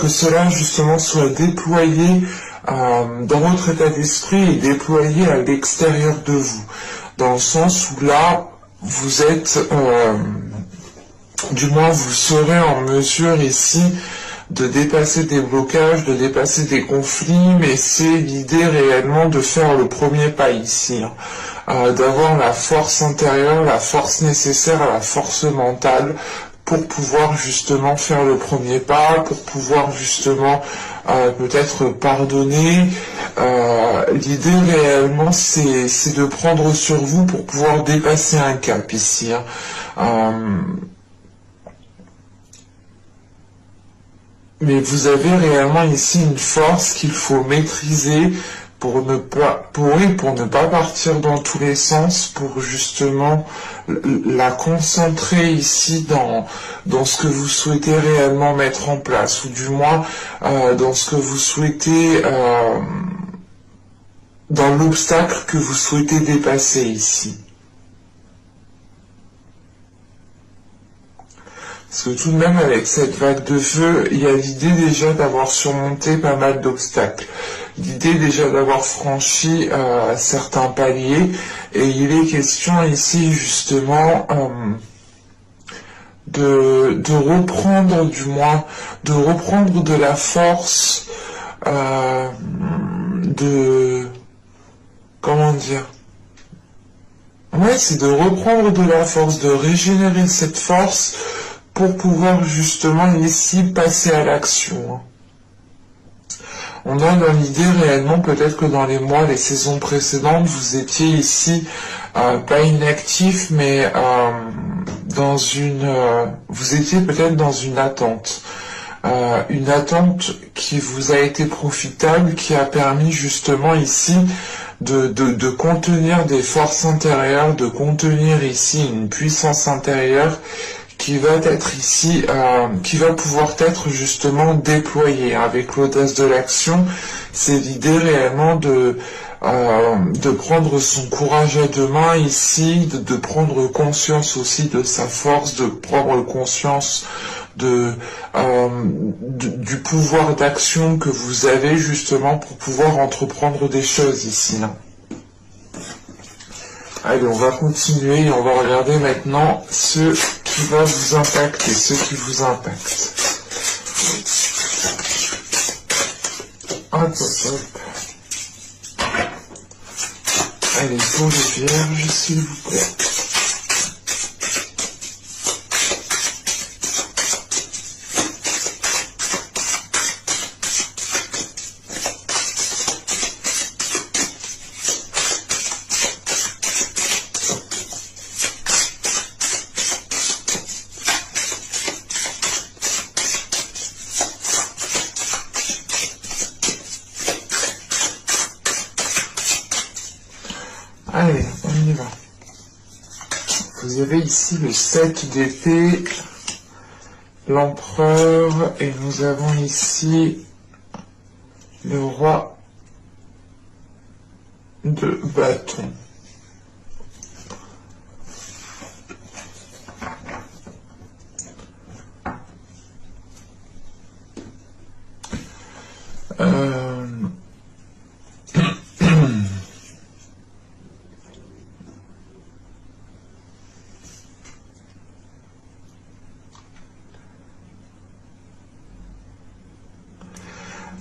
que cela justement soit déployé dans votre état d'esprit et déployé à l'extérieur de vous, dans le sens où là, vous êtes, du moins vous serez en mesure ici de dépasser des blocages, de dépasser des conflits, mais c'est l'idée réellement de faire le premier pas ici, hein, d'avoir la force intérieure, la force nécessaire, la force mentale pour pouvoir justement faire le premier pas, pour pouvoir justement peut-être pardonner. L'idée réellement c'est de prendre sur vous pour pouvoir dépasser un cap ici, hein. Mais vous avez réellement ici une force qu'il faut maîtriser pour ne pas partir dans tous les sens, pour justement la concentrer ici dans ce que vous souhaitez réellement mettre en place, ou du moins dans ce que vous souhaitez, dans l'obstacle que vous souhaitez dépasser ici. Parce que tout de même, avec cette vague de feu, il y a l'idée déjà d'avoir surmonté pas mal d'obstacles. L'idée déjà d'avoir franchi certains paliers. Et il est question ici, justement, de reprendre, du moins, de reprendre de la force, comment dire? Ouais, c'est de reprendre de la force, de régénérer cette force, pour pouvoir justement ici passer à l'action. On a dans l'idée réellement peut-être que dans les mois, les saisons précédentes, vous étiez ici pas inactif, mais vous étiez peut-être dans une attente qui vous a été profitable, qui a permis justement ici de contenir des forces intérieures, de contenir ici une puissance intérieure qui va être ici, qui va pouvoir être justement déployé avec l'audace de l'action. C'est l'idée réellement de prendre son courage à deux mains ici, de prendre conscience aussi de sa force, de prendre conscience du pouvoir d'action que vous avez justement pour pouvoir entreprendre des choses ici, là. Allez, on va continuer et on va regarder maintenant ce qui va vous impacter, ce qui vous impacte. Hop, hop, hop. Allez, pour les vierges, s'il vous plaît. Allez, on y va. Vous avez ici le 7 d'épée, l'empereur, et nous avons ici le roi de bâton.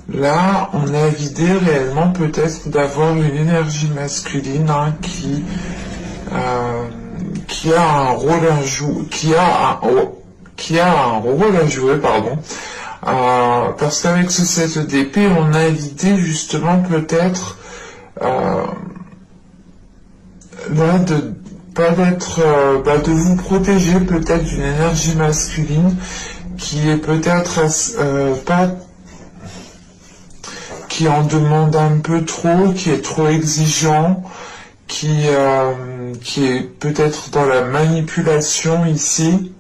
Là, on a l'idée réellement peut-être d'avoir une énergie masculine, hein, qui a un rôle à jouer, qui a un rôle à jouer, pardon. Parce qu'avec ce 7 d'épée, on a l'idée justement peut-être là de vous protéger peut-être d'une énergie masculine qui est peut-être qui en demande un peu trop, qui est trop exigeant, qui est peut-être dans la manipulation ici.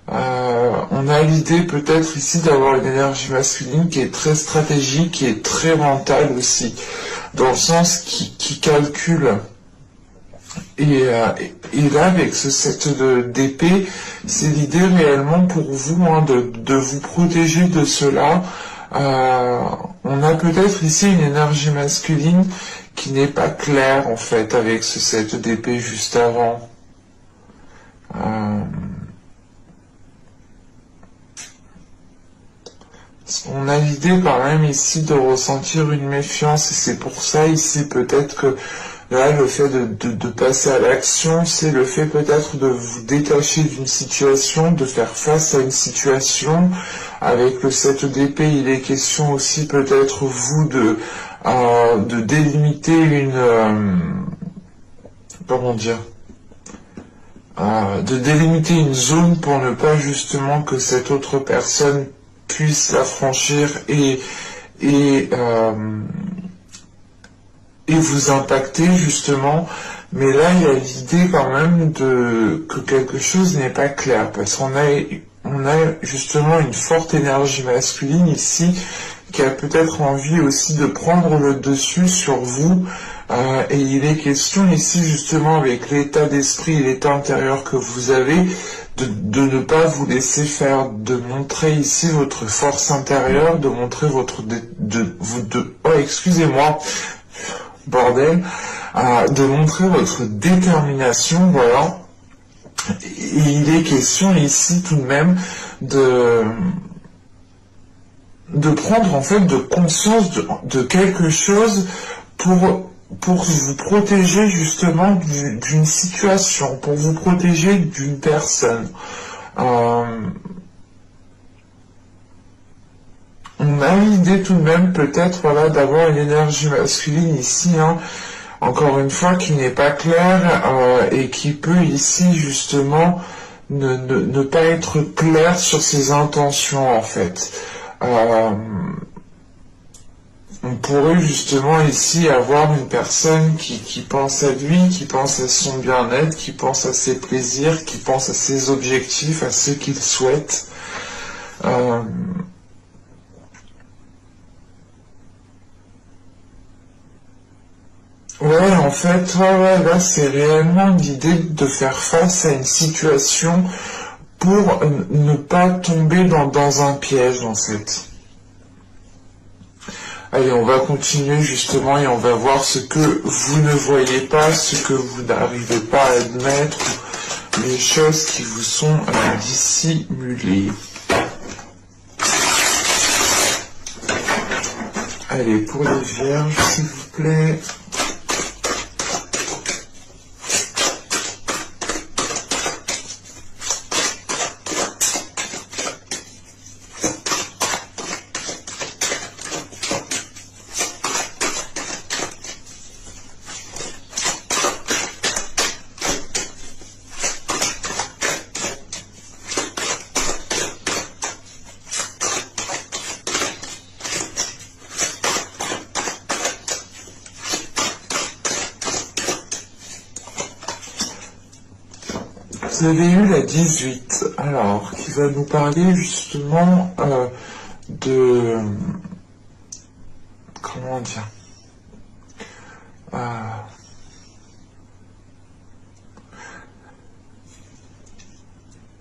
On a l'idée peut-être ici d'avoir une énergie masculine qui est très stratégique, qui est très mentale aussi, dans le sens qui calcule Et là, avec ce set d'épée, c'est l'idée réellement pour vous hein, de vous protéger de cela. On a peut-être ici une énergie masculine qui n'est pas claire en fait avec ce set d'épée juste avant. On a l'idée quand même ici de ressentir une méfiance et c'est pour ça ici peut-être que là le fait de passer à l'action, c'est le fait peut-être de vous détacher d'une situation, de faire face à une situation. Avec le 7 d'épée, il est question aussi peut-être vous de délimiter comment dire, de délimiter une zone pour ne pas justement que cette autre personne puisse la franchir et vous impacter justement. Mais là, il y a l'idée quand même que quelque chose n'est pas clair parce qu'on a justement une forte énergie masculine ici qui a peut-être envie aussi de prendre le dessus sur vous. Et il est question ici justement avec l'état d'esprit et l'état intérieur que vous avez de ne pas vous laisser faire, de montrer ici votre force intérieure, de montrer oh excusez-moi, bordel, de montrer votre détermination, voilà. Et il est question ici tout de même de prendre en fait de conscience de quelque chose pour vous protéger justement d'une situation, pour vous protéger d'une personne. On a l'idée tout de même peut-être voilà, d'avoir une énergie masculine ici, hein, encore une fois, qui n'est pas claire et qui peut ici justement ne pas être clair sur ses intentions en fait. On pourrait justement ici avoir une personne qui pense à lui, qui pense à son bien-être, qui pense à ses plaisirs, qui pense à ses objectifs, à ce qu'il souhaite. Ouais, en fait, ouais, là, c'est réellement l'idée de faire face à une situation pour ne pas tomber dans un piège, en fait. Allez, on va continuer justement et on va voir ce que vous ne voyez pas, ce que vous n'arrivez pas à admettre, les choses qui vous sont dissimulées. Allez, pour les vierges, s'il vous plaît. Vous avez eu la 18, alors, qui va nous parler justement de... Comment dire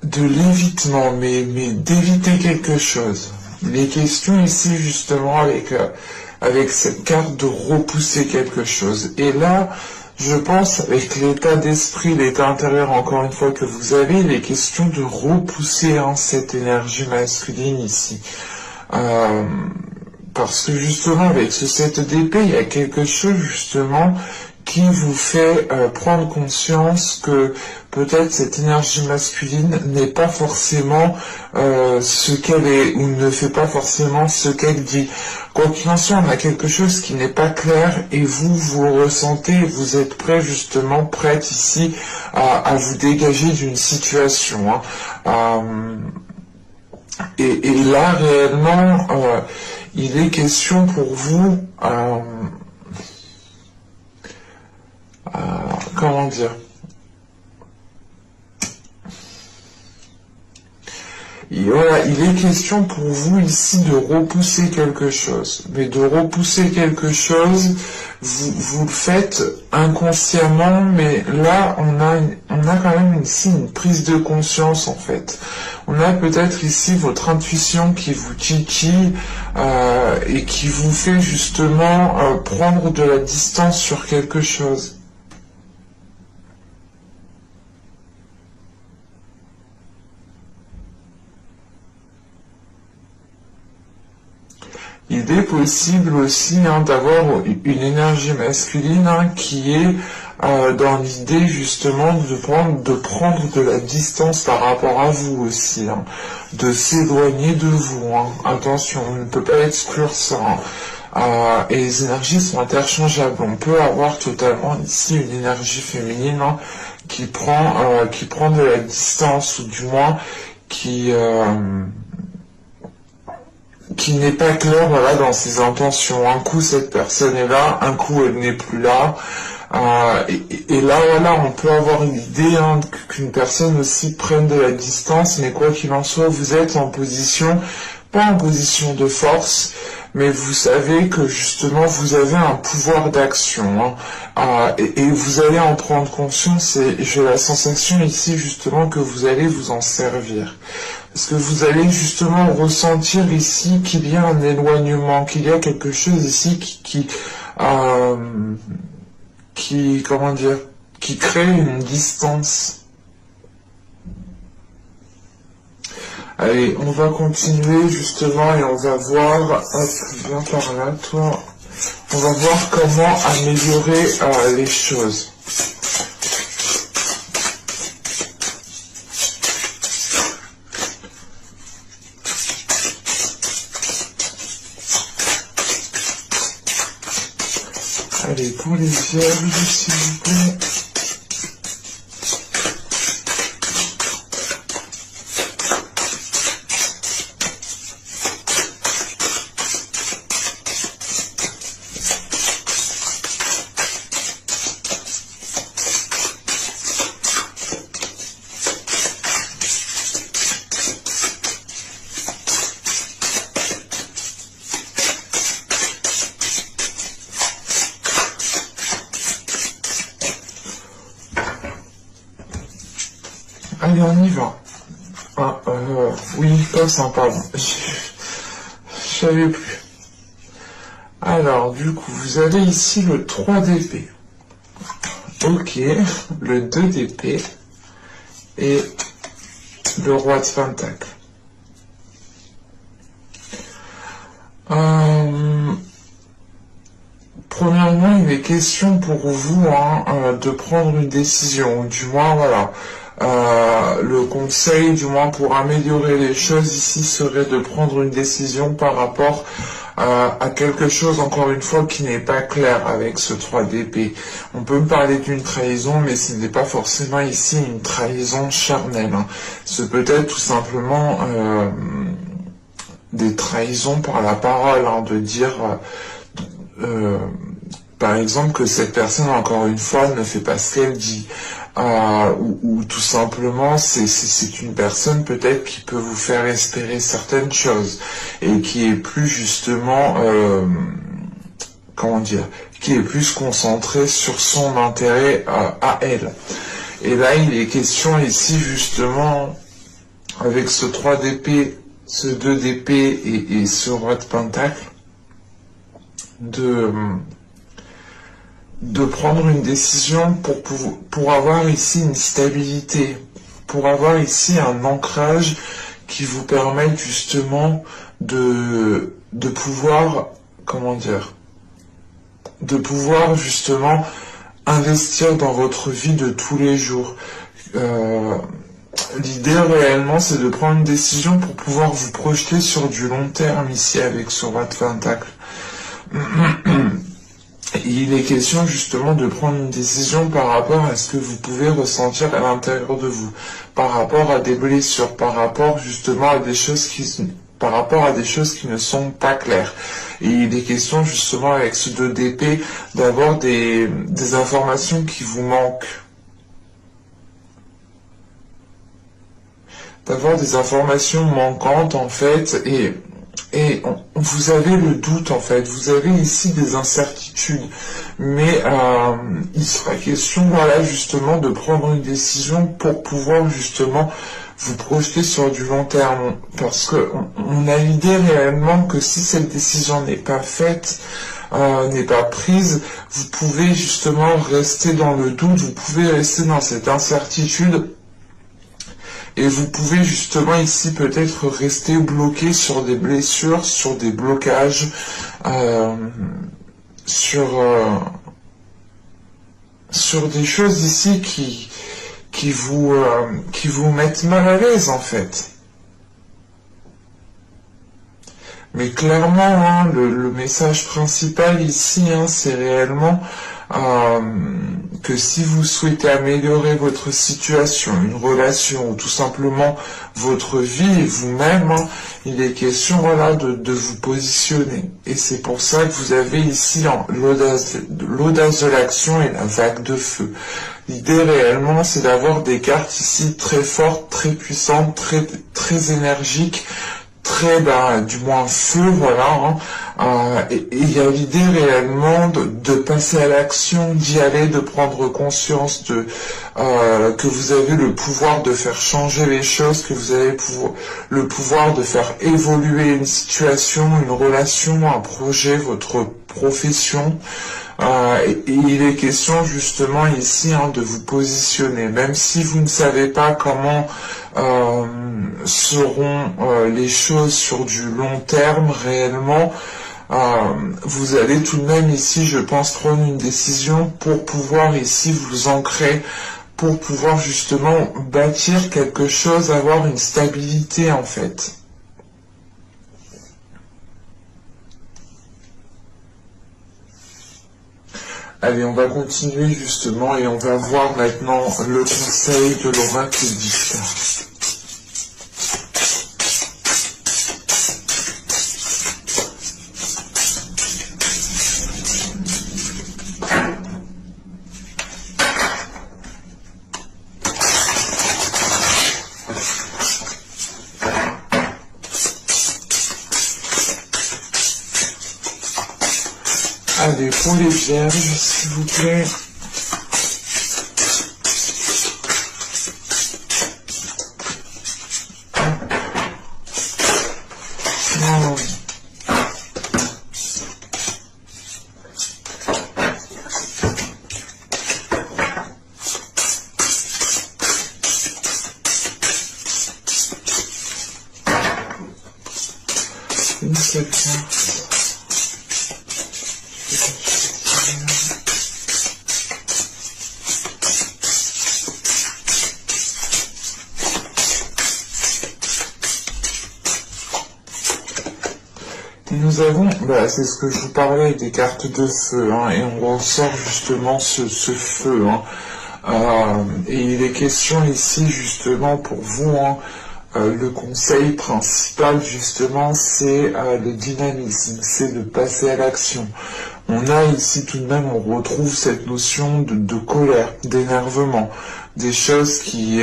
de l'évitement, mais d'éviter quelque chose. Il est question ici justement avec cette carte de repousser quelque chose. Et là, je pense, avec l'état d'esprit, l'état intérieur, encore une fois, que vous avez, il est question de repousser cette énergie masculine ici. Parce que justement, avec ce 7 d'épée, il y a quelque chose justement qui vous fait prendre conscience que peut-être cette énergie masculine n'est pas forcément ce qu'elle est, ou ne fait pas forcément ce qu'elle dit. Quoi qu'il en soit, on a quelque chose qui n'est pas clair, et vous le ressentez, et vous êtes prêt justement, prête ici, à vous dégager d'une situation. Et là, réellement, il est question pour vous... comment dire, voilà, il est question pour vous ici de repousser quelque chose. Mais de repousser quelque chose, vous le faites inconsciemment, mais là, on a quand même ici une prise de conscience, en fait. On a peut-être ici votre intuition qui vous titille et qui vous fait justement prendre de la distance sur quelque chose. Il est possible aussi d'avoir une énergie masculine qui est dans l'idée justement de prendre de la distance par rapport à vous aussi, de s'éloigner de vous. Attention, on ne peut pas exclure ça. Et les énergies sont interchangeables. On peut avoir totalement ici une énergie féminine qui prend de la distance, ou du moins qui n'est pas clair, voilà, dans ses intentions. Un coup cette personne est là, un coup elle n'est plus là. Et là, voilà, on peut avoir une idée qu'une personne aussi prenne de la distance, mais quoi qu'il en soit, vous êtes en position, pas en position de force, mais vous savez que justement vous avez un pouvoir d'action, et vous allez en prendre conscience, et j'ai la sensation ici justement que vous allez vous en servir. Parce que vous allez justement ressentir ici qu'il y a un éloignement, qu'il y a quelque chose ici comment dire, qui crée une distance. Allez, on va continuer justement et on va voir, hop, viens par là, toi, on va voir comment améliorer les choses. Allez, pour les vierges, s'il vous plaît. Allez, on y va. Oui, pas sympa. Je savais plus. Alors, du coup, vous avez ici le 3 d'épée. Ok, le 2 d'épée et le roi de pentacle. Premièrement, il est question pour vous de prendre une décision, du moins, voilà. Le conseil, du moins pour améliorer les choses ici, serait de prendre une décision par rapport à quelque chose, encore une fois, qui n'est pas clair avec ce 3 d'épée. On peut me parler d'une trahison, mais ce n'est pas forcément ici une trahison charnelle. C'est peut-être tout simplement des trahisons par la parole, de dire... par exemple que cette personne, encore une fois, ne fait pas ce qu'elle dit. Ou tout simplement c'est une personne peut-être qui peut vous faire espérer certaines choses et qui est plus justement comment dire, qui est plus concentrée sur son intérêt à elle. Et là il est question ici justement avec ce 3 d'épée, ce 2 d'épée et ce roi de pentacle de prendre une décision pour avoir ici une stabilité, pour avoir ici un ancrage qui vous permette justement de pouvoir, comment dire, de pouvoir justement investir dans votre vie de tous les jours. L'idée réellement c'est de prendre une décision pour pouvoir vous projeter sur du long terme ici avec ce roi de pentacle. Il est question justement de prendre une décision par rapport à ce que vous pouvez ressentir à l'intérieur de vous, par rapport à des blessures, par rapport justement à des choses qui ne sont pas claires. Et il est question justement avec ce 2 d'épée d'avoir des informations qui vous manquent. d'avoir des informations manquantes en fait, vous avez le doute en fait, vous avez ici des incertitudes, mais il sera question, voilà, justement, de prendre une décision pour pouvoir justement vous projeter sur du long terme, parce que on a l'idée réellement que si cette décision n'est pas faite, n'est pas prise, vous pouvez justement rester dans le doute, vous pouvez rester dans cette incertitude, et vous pouvez justement ici peut-être rester bloqué sur des blessures, sur des blocages, sur des choses ici qui vous mettent mal à l'aise en fait. Mais clairement, hein, le message principal ici, hein, c'est réellement que si vous souhaitez améliorer votre situation, une relation, ou tout simplement votre vie et vous-même, hein, il est question, voilà, de vous positionner. Et c'est pour ça que vous avez ici l'audace de l'action et la vague de feu. L'idée réellement, c'est d'avoir des cartes ici très fortes, très puissantes, très énergiques, très, du moins feu, voilà, hein, et il y a l'idée réellement de passer à l'action, d'y aller, de prendre conscience que vous avez le pouvoir de faire changer les choses, que vous avez le pouvoir de faire évoluer une situation, une relation, un projet, votre profession. Et il est question justement ici, hein, de vous positionner, même si vous ne savez pas comment seront les choses sur du long terme réellement. Vous allez tout de même ici, je pense, prendre une décision pour pouvoir ici vous ancrer, pour pouvoir justement bâtir quelque chose, avoir une stabilité en fait. Allez, on va continuer justement et on va voir maintenant le conseil de l'oracle d'Ishtar. Allez, pour les vierges, s'il vous plaît. Non. Une seule carte. Nous avons, c'est ce que je vous parlais des cartes de feu, hein, et on ressort justement ce feu. Hein, et il est question ici justement pour vous, hein, le conseil principal justement, c'est le dynamisme, c'est de passer à l'action. On a ici tout de même, on retrouve cette notion de colère, d'énervement, des choses qui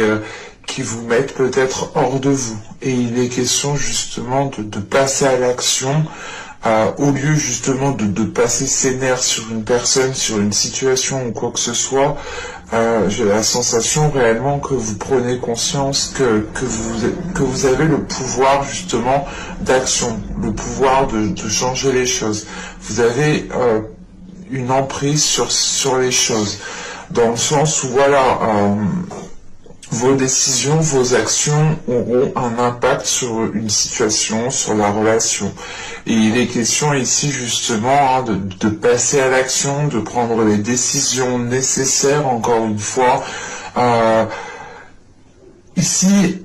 vous mettent peut-être hors de vous. Et il est question justement de passer à l'action, au lieu justement de passer ses nerfs sur une personne, sur une situation ou quoi que ce soit. J'ai la sensation réellement que vous prenez conscience que vous avez le pouvoir justement d'action, le pouvoir de changer les choses. Vous avez une emprise sur les choses, dans le sens où voilà, vos décisions, vos actions auront un impact sur une situation, sur la relation. Et il est question ici justement, hein, de passer à l'action, de prendre les décisions nécessaires, encore une fois. Ici,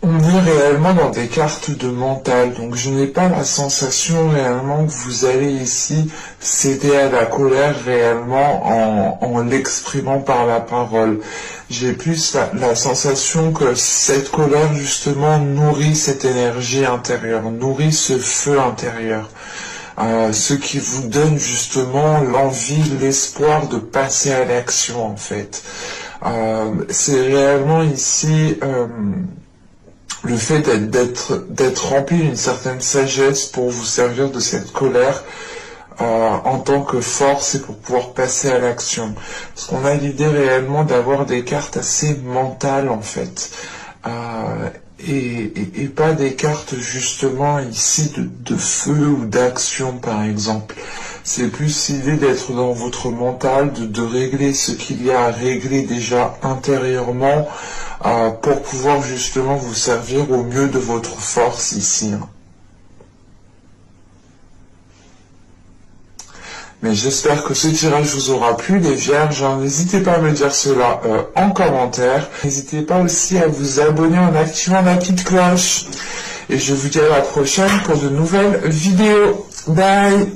on est réellement dans des cartes de mental, donc je n'ai pas la sensation réellement que vous allez ici céder à la colère réellement en l'exprimant par la parole. J'ai plus la sensation que cette colère justement nourrit cette énergie intérieure, nourrit ce feu intérieur. Ce qui vous donne justement l'envie, l'espoir de passer à l'action en fait. C'est réellement ici le fait d'être rempli d'une certaine sagesse pour vous servir de cette colère en tant que force et pour pouvoir passer à l'action. Parce qu'on a l'idée réellement d'avoir des cartes assez mentales en fait. Et pas des cartes justement ici de feu ou d'action par exemple. C'est plus l'idée d'être dans votre mental, de régler ce qu'il y a à régler déjà intérieurement pour pouvoir justement vous servir au mieux de votre force ici. Mais j'espère que ce tirage vous aura plu, les vierges. N'hésitez pas à me dire cela en commentaire. N'hésitez pas aussi à vous abonner en activant la petite cloche. Et je vous dis à la prochaine pour de nouvelles vidéos. Bye!